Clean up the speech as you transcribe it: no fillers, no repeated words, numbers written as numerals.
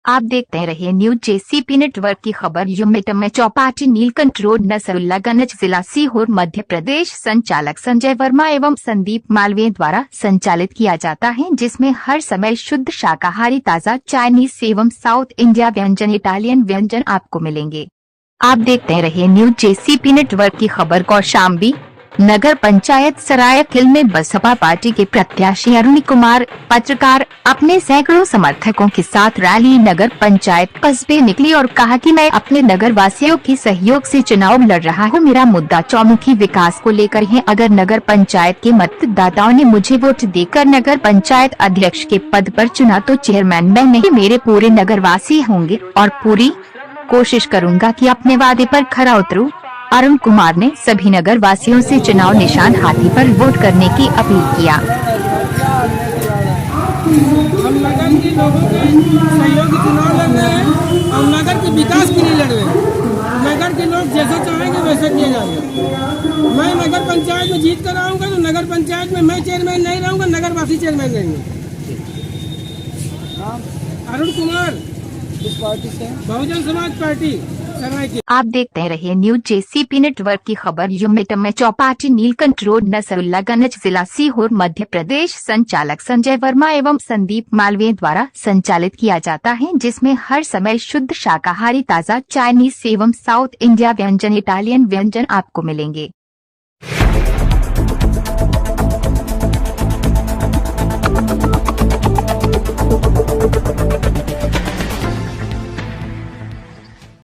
आप देखते रहिए न्यूज जेसीपी नेटवर्क की खबर। यूमिट में चौपाटी नीलकंठ रोड नसरुल्लागंज जिला सीहोर मध्य प्रदेश संचालक संजय वर्मा एवं संदीप मालवीय द्वारा संचालित किया जाता है, जिसमें हर समय शुद्ध शाकाहारी ताज़ा चाइनीज एवं साउथ इंडिया व्यंजन इटालियन व्यंजन आपको मिलेंगे। आप देखते रहिए न्यूज जेसीपी नेटवर्क की खबर। कौशाम्बी नगर पंचायत सरायखिल में बसपा पार्टी के प्रत्याशी अरुण कुमार पत्रकार अपने सैकड़ों समर्थकों के साथ रैली नगर पंचायत कस्बे निकली और कहा कि मैं अपने नगर वासियों के सहयोग से चुनाव लड़ रहा हूं। मेरा मुद्दा चौमुखी विकास को लेकर है। अगर नगर पंचायत के मतदाताओं ने मुझे वोट देकर नगर पंचायत अध्यक्ष के पद पर चुना तो चेयरमैन मैं नहीं, मेरे पूरे नगर वासी होंगे और पूरी कोशिश करूंगा कि अपने वादे पर खरा उतरूं। अरुण कुमार ने सभी नगर वासियों से चुनाव निशान हाथी पर वोट करने की अपील किया। हम नगर के लोगों के सहयोग से चुनाव लड़ रहे हैं और नगर के विकास के लिए लड़ रहे हैं। नगर के लोग जैसा चाहेंगे वैसा किया जाएगा। मैं नगर पंचायत में जीत कर आऊँगा तो नगर पंचायत में मैं चेयरमैन नहीं रहूँगा, नगर वासी चेयरमैन रहेंगे। अरुण कुमार किस पार्टी से? बहुजन समाज पार्टी। आप देखते रहिए न्यूज जेसीपी नेटवर्क की खबर। यूमिट में चौपाटी नीलकंठ रोड नसरुल्लागंज जिला सीहोर मध्य प्रदेश संचालक संजय वर्मा एवं संदीप मालवीय द्वारा संचालित किया जाता है, जिसमें हर समय शुद्ध शाकाहारी ताज़ा चाइनीज एवं साउथ इंडिया व्यंजन इटालियन व्यंजन आपको मिलेंगे।